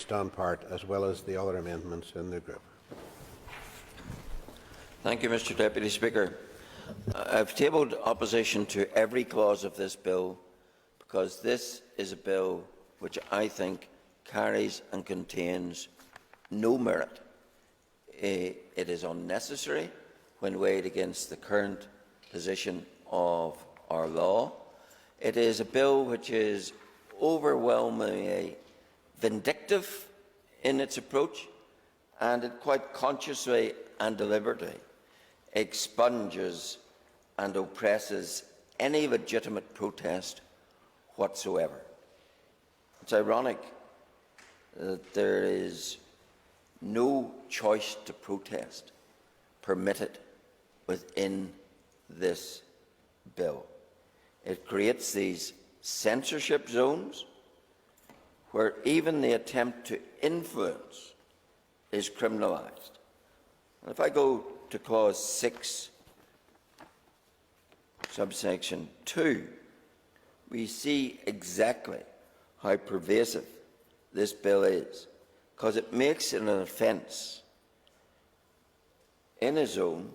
stand part, as well as the other amendments in the group. Thank you, Mr. Deputy Speaker. I've tabled opposition to every clause of this bill because this is a bill which I think carries and contains no merit. It is unnecessary when weighed against the current position of our law. It is a bill which is overwhelmingly vindictive in its approach, and it quite consciously and deliberately expunges and oppresses any legitimate protest whatsoever. It's ironic that there is no choice to protest permitted within this bill. It creates these censorship zones where even the attempt to influence is criminalised. And if I go to clause 6, subsection 2, we see exactly how pervasive this bill is, because it makes it an offence in a zone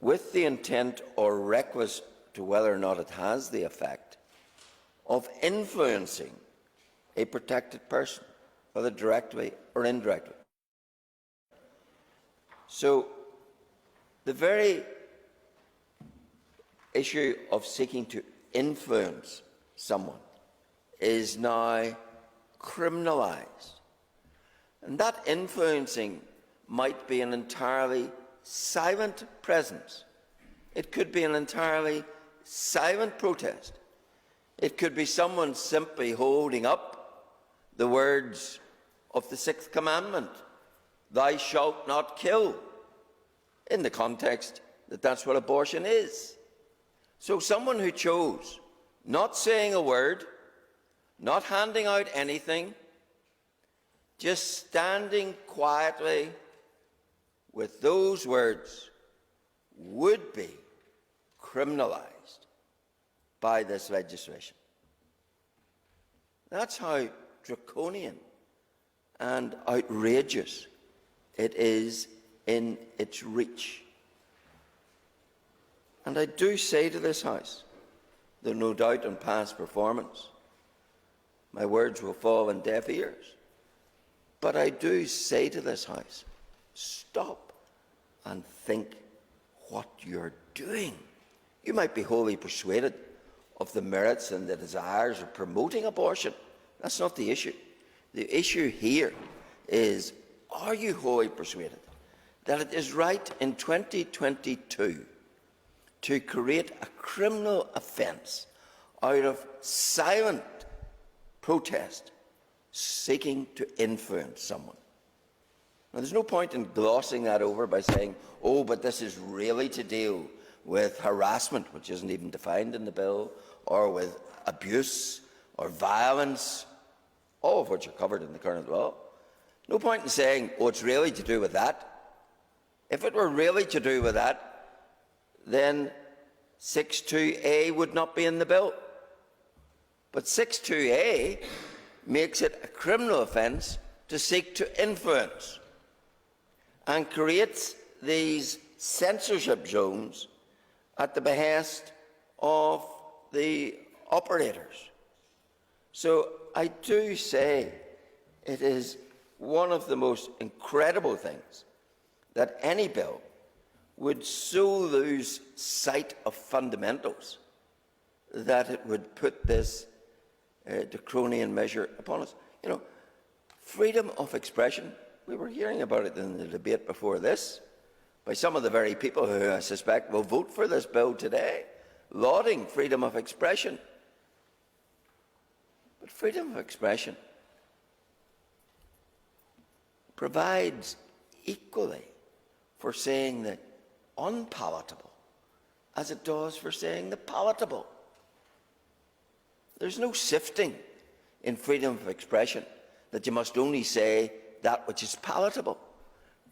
with the intent or reckless to whether or not it has the effect of influencing a protected person, whether directly or indirectly. So the very issue of seeking to influence someone is now criminalised. And that influencing might be an entirely silent presence. It could be an entirely silent protest. It could be someone simply holding up the words of the 6th commandment, "Thou shalt not kill," in the context that that's what abortion is. So someone who chose not saying a word, not handing out anything, just standing quietly with those words would be criminalised by this legislation. That's how draconian and outrageous it is in its reach. And I do say to this House, though no doubt on past performance, my words will fall on deaf ears, but I do say to this House, stop and think what you're doing. You might be wholly persuaded of the merits and the desires of promoting abortion. That's not the issue. The issue here is, are you wholly persuaded that it is right in 2022 to create a criminal offence out of silent protest seeking to influence someone? Now, there's no point in glossing that over by saying, oh, but this is really to deal with harassment, which isn't even defined in the bill, or with abuse or violence, all of which are covered in the current law. No point in saying, oh, it's really to do with that. If it were really to do with that, then 6.2a would not be in the bill. But 6.2a makes it a criminal offence to seek to influence and creates these censorship zones at the behest of the operators. So I do say it is one of the most incredible things that any bill would so lose sight of fundamentals that it would put this draconian measure upon us. You know, freedom of expression, we were hearing about it in the debate before this by some of the very people who I suspect will vote for this bill today, lauding freedom of expression. But freedom of expression provides equally for saying the unpalatable as it does for saying the palatable. There's no sifting in freedom of expression that you must only say that which is palatable.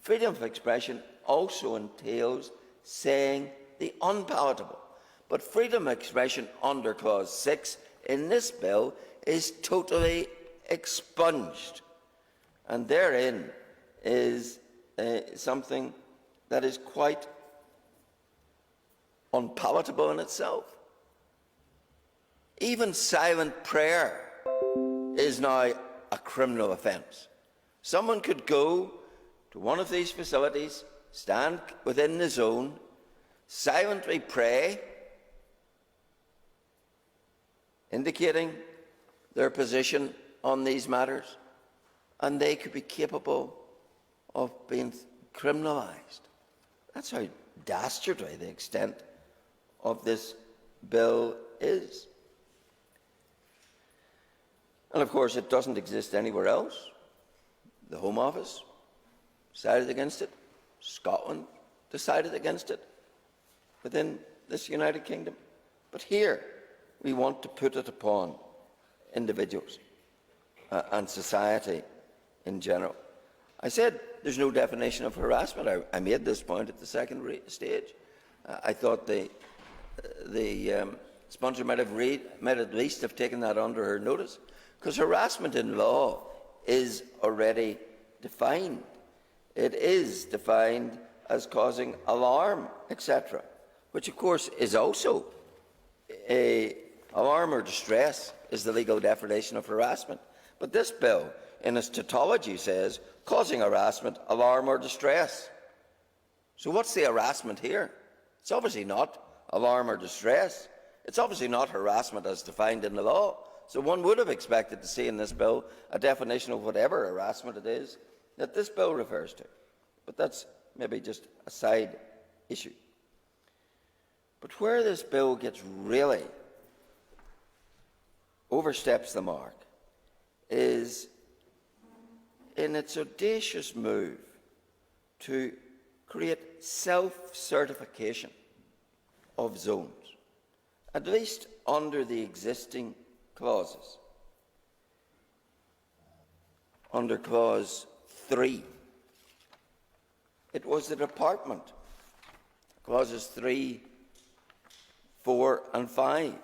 Freedom of expression also entails saying the unpalatable. But freedom of expression under Clause 6 in this bill is totally expunged. And therein is something that is quite unpalatable in itself. Even silent prayer is now a criminal offence. Someone could go to one of these facilities, stand within the zone, silently pray, indicating their position on these matters, and they could be capable of being criminalised. That's how dastardly the extent of this bill is. And of course, it doesn't exist anywhere else. The Home Office decided against it. Scotland decided against it within this United Kingdom. But here, we want to put it upon individuals and society in general. I said there's no definition of harassment. I made this point at the second stage. I thought the sponsor might at least have taken that under her notice, because harassment in law is already defined. It is defined as causing alarm, etc., which of course is also alarm or distress is the legal definition of harassment. But this bill, in its tautology, says causing harassment, alarm or distress. So what's the harassment here? It's obviously not alarm or distress. It's obviously not harassment as defined in the law. So one would have expected to see in this bill a definition of whatever harassment it is that this bill refers to. But that's maybe just a side issue. But where this bill gets really oversteps the mark is in its audacious move to create self-certification of zones, at least under the existing clauses. Under clause 3, it was the department, clauses 3, 4 and 5.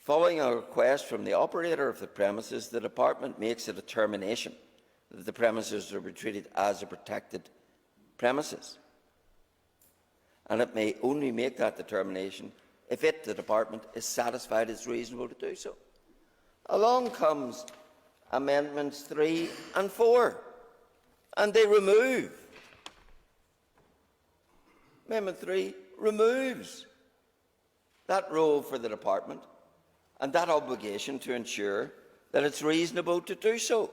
Following a request from the operator of the premises, the department makes a determination that the premises are be treated as a protected premises. And it may only make that determination if it, the department, is satisfied it's reasonable to do so. Along comes Amendments 3 and 4, and they remove. Amendment 3 removes that role for the department and that obligation to ensure that it's reasonable to do so,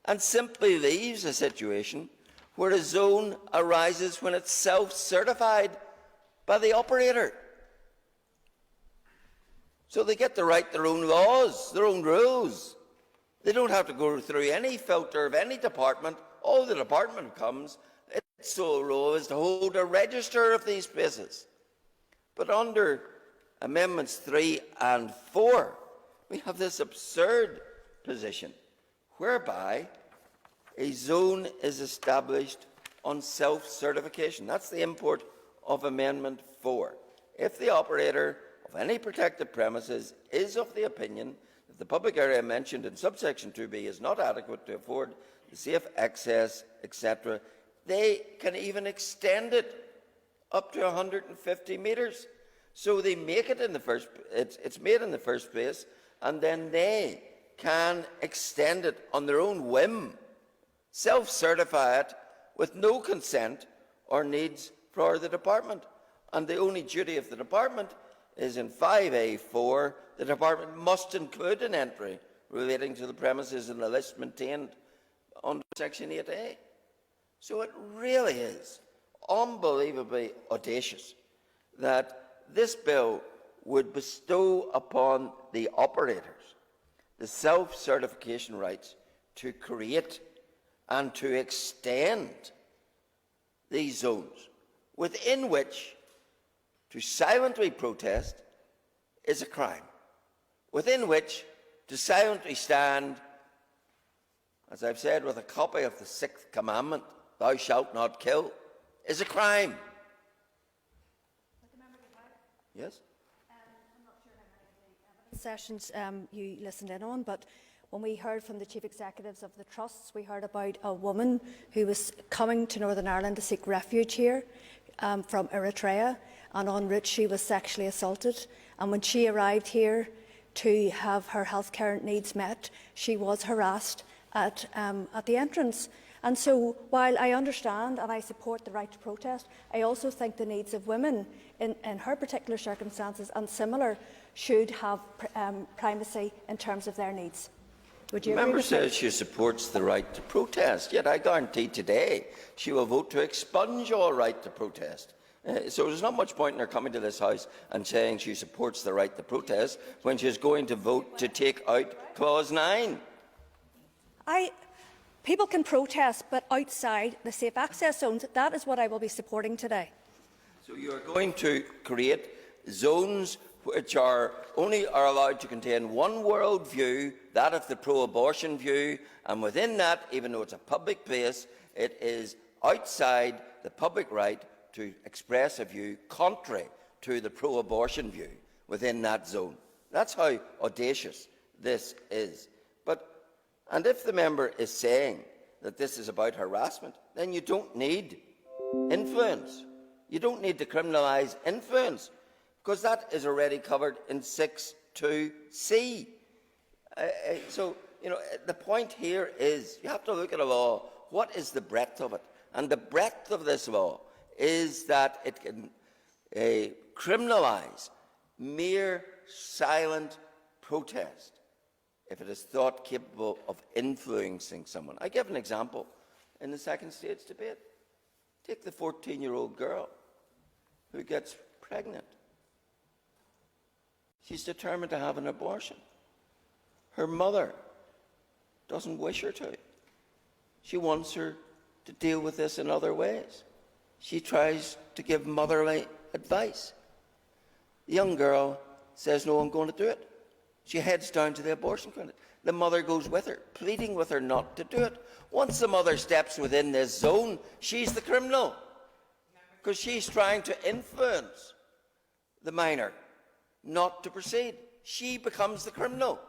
and simply leaves a situation where a zone arises when it's self-certified by the operator. So they get to write their own laws, their own rules. They don't have to go through any filter of any department. All the department comes, its sole role is to hold a register of these places. But under Amendments 3 and 4, we have this absurd position whereby a zone is established on self-certification. That's the import of Amendment 4. If the operator of any protected premises is of the opinion that the public area mentioned in subsection 2b is not adequate to afford the safe access, etc., they can even extend it up to 150 metres. So they make it in the first, it's made in the first place, and then they can extend it on their own whim, self-certify it with no consent or needs for the department. And the only duty of the department is in 5A4, the department must include an entry relating to the premises in the list maintained under Section 8A. So it really is unbelievably audacious that this bill would bestow upon the operators the self-certification rights to create and to extend these zones, within which to silently protest is a crime, within which to silently stand, as I've said, with a copy of the 6th commandment, thou shalt not kill, is a crime. I'm Yes? not sure how many of the evidence sessions you listened in on, but when we heard from the chief executives of the trusts, we heard about a woman who was coming to Northern Ireland to seek refuge here from Eritrea, and en route she was sexually assaulted. And when she arrived here to have her healthcare needs met, she was harassed at the entrance. And so, while I understand and I support the right to protest, I also think the needs of women in her particular circumstances and similar should have primacy in terms of their needs. Would you The agree member with me? says she supports the right to protest, yet I guarantee today she will vote to expunge all right to protest. So there's not much point in her coming to this House and saying she supports the right to protest when she's going to vote to take out Clause 9. People can protest, but outside the safe access zones. That is what I will be supporting today. So you are going to create zones which are allowed to contain one world view, that of the pro-abortion view, and within that, even though it's a public place, it is outside the public right to express a view contrary to the pro-abortion view within that zone. That's how audacious this is. And if the member is saying that this is about harassment, then you don't need influence. You don't need to criminalise influence, because that is already covered in 6(2)(c). So, the point here is you have to look at a law. What is the breadth of it? And the breadth of this law is that it can criminalise mere silent protest if it is thought capable of influencing someone. I give an example in the second stage debate. Take the 14-year-old girl who gets pregnant. She's determined to have an abortion. Her mother doesn't wish her to. She wants her to deal with this in other ways. She tries to give motherly advice. The young girl says, "No, I'm going to do it." She heads down to the abortion clinic. The mother goes with her, pleading with her not to do it. Once the mother steps within this zone, she's the criminal, because she's trying to influence the minor not to proceed. She becomes the criminal.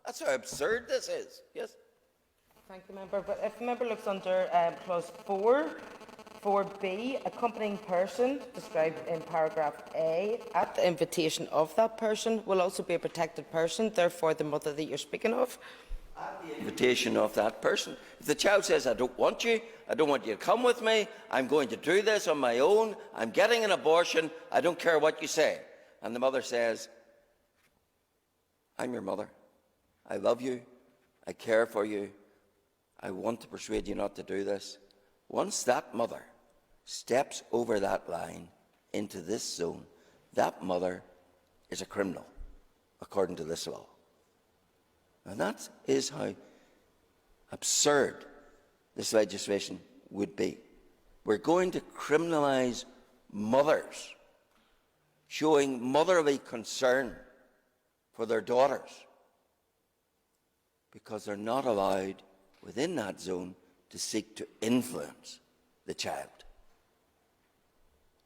That's how absurd this is. Yes? Thank you, Member. But if the member looks under clause 4b, accompanying person described in paragraph A, at the invitation of that person, will also be a protected person, therefore the mother that you're speaking of. At the invitation of that person. If the child says, "I don't want you to come with me, I'm going to do this on my own, I'm getting an abortion, I don't care what you say," and the mother says, "I'm your mother, I love you, I care for you, I want to persuade you not to do this," once that mother steps over that line into this zone, that mother is a criminal, according to this law. And that is how absurd this legislation would be. We're going to criminalise mothers showing motherly concern for their daughters because they're not allowed within that zone to seek to influence the child.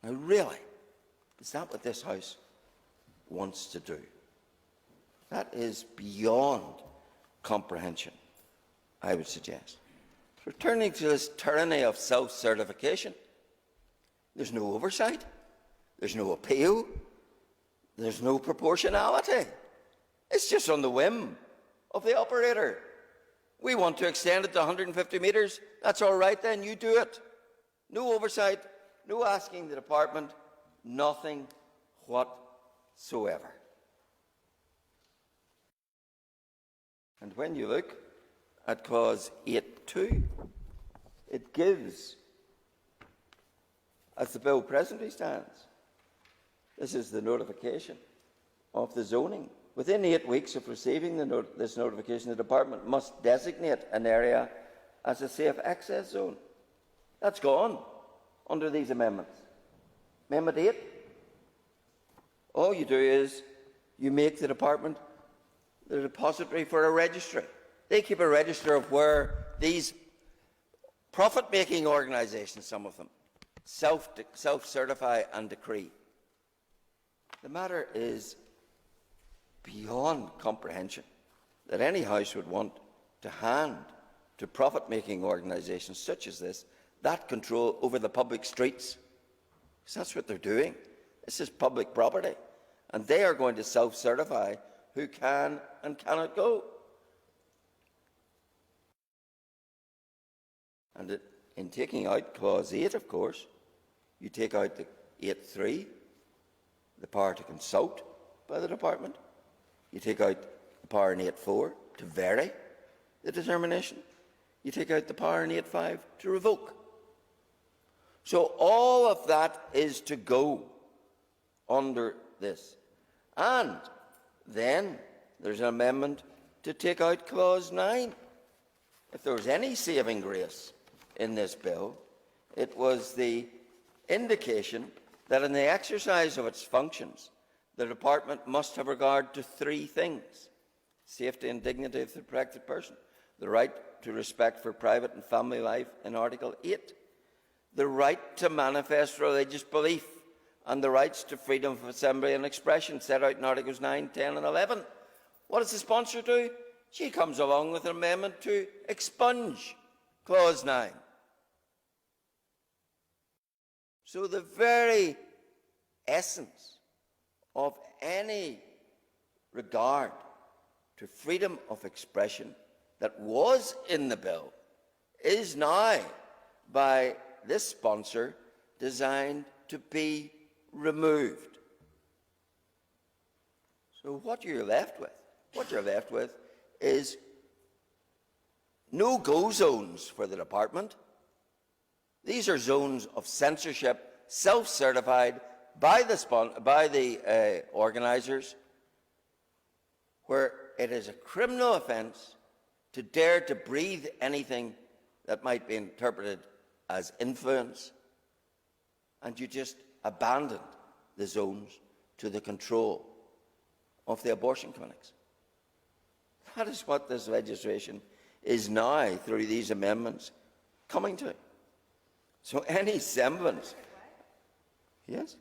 Now, really, is that what this House wants to do? That is beyond comprehension, I would suggest. Returning to this tyranny of self-certification, there's no oversight, there's no appeal, there's no proportionality. It's just on the whim of the operator. We want to extend it to 150 metres. That's all right then, you do it. No oversight, no asking the department, nothing whatsoever. And when you look at clause 8(2), it gives, as the bill presently stands, this is the notification of the zoning. Within 8 weeks of receiving this notification, the department must designate an area as a safe access zone. That's gone under these amendments. Amendment 8, all you do is you make the department the depository for a registry. They keep a register of where these profit-making organisations, some of them, self-certify and decree. The matter is beyond comprehension that any House would want to hand to profit-making organisations such as this that control over the public streets. Because that's what they're doing. This is public property. And they are going to self-certify who can and cannot go. And in taking out Clause 8, of course, you take out the 8.3, the power to consult by the Department. You take out the power in 8.4 to vary the determination. You take out the power in 8.5 to revoke. So all of that is to go under this. And then there's an amendment to take out Clause 9. If there was any saving grace in this bill, it was the indication that in the exercise of its functions, the Department must have regard to three things: safety and dignity of the protected person, the right to respect for private and family life in Article 8, the right to manifest religious belief, and the rights to freedom of assembly and expression set out in Articles 9, 10 and 11. What does the sponsor do? She comes along with an amendment to expunge Clause 9. So the very essence of any regard to freedom of expression that was in the bill is now, by this sponsor, designed to be removed. So what you're left with is no-go zones for the Department. These are zones of censorship, self-certified by the organisers, where it is a criminal offence to dare to breathe anything that might be interpreted as influence, and you just abandoned the zones to the control of the abortion clinics. That is what this legislation is now, through these amendments, coming to. So any semblance... Yes?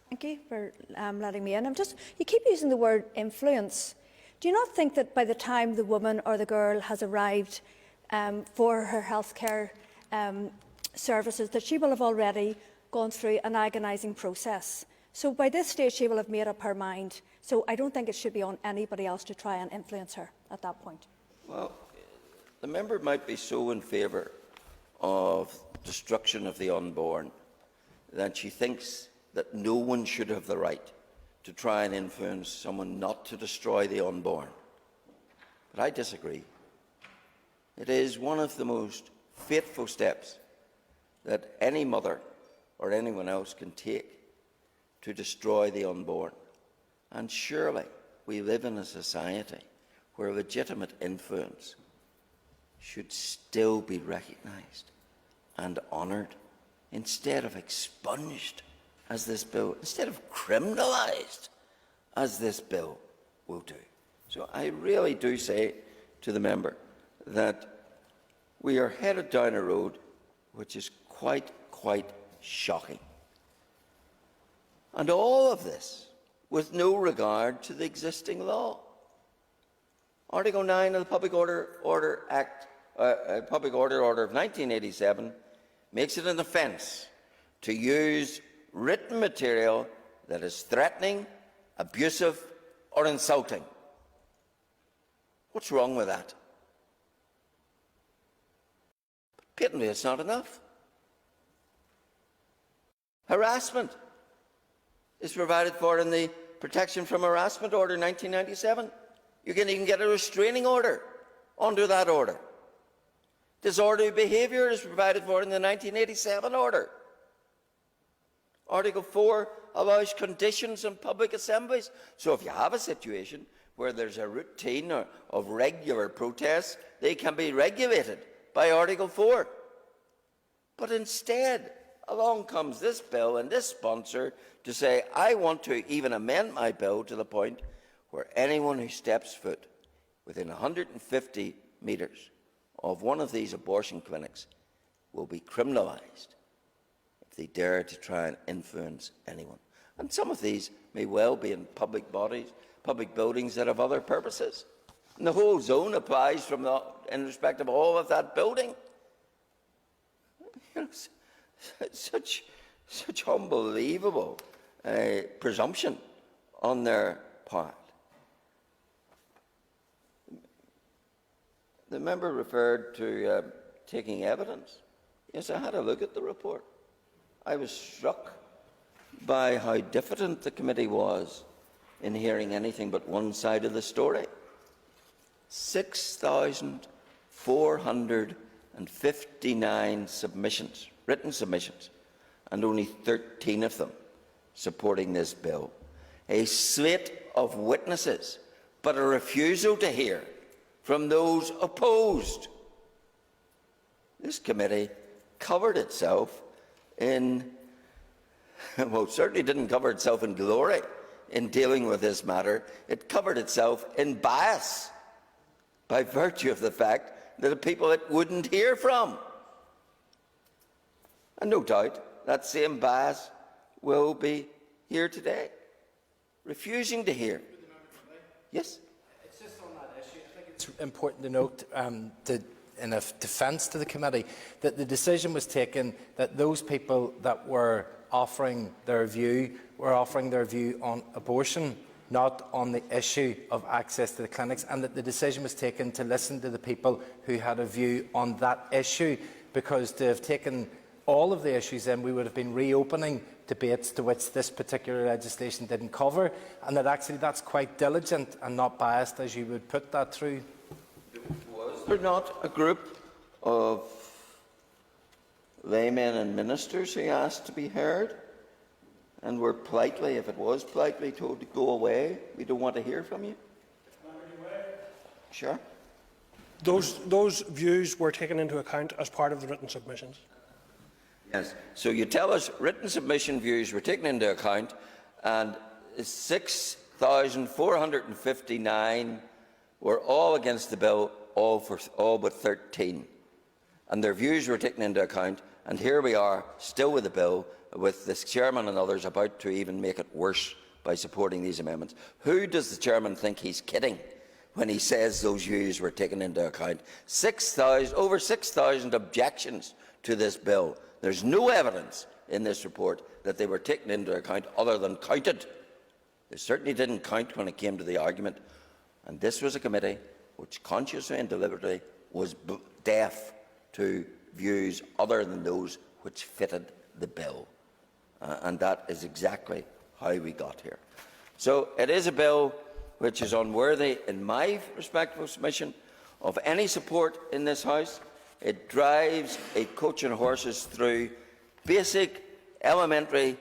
Thank you for letting me in. You keep using the word influence. Do you not think that by the time the woman or the girl has arrived for her healthcare services, that she will have already gone through an agonising process? So by this stage, she will have made up her mind. So I don't think it should be on anybody else to try and influence her at that point. Well, the member might be so in favour of destruction of the unborn that she thinks that no one should have the right to try and influence someone not to destroy the unborn. But I disagree. It is one of the most fateful steps that any mother or anyone else can take to destroy the unborn. And surely we live in a society where legitimate influence should still be recognised and honoured, instead of expunged, as this bill, instead of criminalised, as this bill will do. So I really do say to the member that we are headed down a road which is quite shocking. And all of this with no regard to the existing law. Article 9 of the Public Order Act, Public Order of 1987 makes it an offence to use written material that is threatening, abusive or insulting. What's wrong with that? Patently, it's not enough. Harassment is provided for in the Protection from Harassment Order 1997. You can even get a restraining order under that order. Disorderly behaviour is provided for in the 1987 order. Article 4 allows conditions in public assemblies. So if you have a situation where there's a routine of regular protests, they can be regulated by Article 4. But instead, along comes this bill and this sponsor to say, I want to even amend my bill to the point where anyone who steps foot within 150 metres of one of these abortion clinics will be criminalised if they dare to try and influence anyone. And some of these may well be in public bodies, public buildings that have other purposes. And the whole zone applies in respect of all of that building. You know, such unbelievable presumption on their part. The member referred to taking evidence. Yes, I had a look at the report. I was struck by how diffident the committee was in hearing anything but one side of the story. 6,459 submissions, written submissions, and only 13 of them supporting this bill. A slate of witnesses, but a refusal to hear from those opposed. This committee covered itself in, well, certainly didn't cover itself in glory in dealing with this matter. It covered itself in bias by virtue of the fact that the people it wouldn't hear from. And no doubt that same bias will be here today, refusing to hear. Yes? It's just on that issue. I think it's important to note, in a defence to the committee, that the decision was taken that those people that were offering their view on abortion, not on the issue of access to the clinics, and that the decision was taken to listen to the people who had a view on that issue, because to have taken all of the issues in, we would have been reopening debates to which this particular legislation didn't cover, and that actually that's quite diligent and not biased, as you would put that through. Was there not a group of laymen and ministers who asked to be heard and were politely, if it was politely, told to go away? We don't want to hear from you. Sure. Those views were taken into account as part of the written submissions. Yes. So you tell us written submission views were taken into account, and 6,459 were all against the bill, all but 13. And their views were taken into account, and here we are, still with the bill, with the chairman and others about to even make it worse by supporting these amendments. Who does the chairman think he's kidding when he says those views were taken into account? Over 6,000 objections to this bill. There's no evidence in this report that they were taken into account other than counted. They certainly didn't count when it came to the argument. And this was a committee which consciously and deliberately was deaf to views other than those which fitted the bill. And that is exactly how we got here. So it is a bill which is unworthy, in my respectful submission, of any support in this House. It drives a coach and horses through basic, elementary,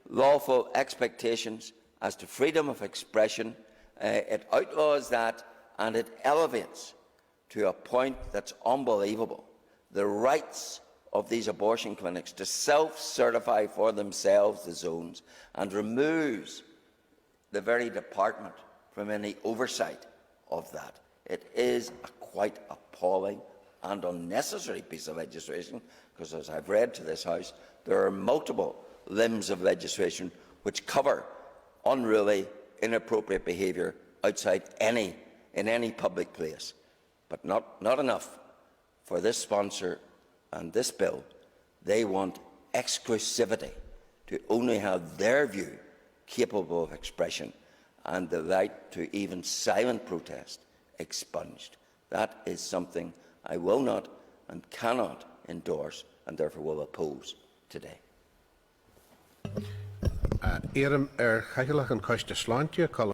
lawful expectations as to freedom of expression. It outlaws that, and it elevates to a point that's unbelievable the rights of these abortion clinics to self-certify for themselves the zones, and removes the very department from any oversight of that. It is a quite appalling and unnecessary piece of legislation, because, as I've read to this House, there are multiple limbs of legislation which cover unruly, inappropriate behaviour outside in any public place, but not enough for this sponsor and this bill. They want exclusivity to only have their view capable of expression, and the right to even silent protest expunged. That is something I will not and cannot endorse, and therefore will oppose today. Éireann ar Cathaoirleach an Coiste Sláinte,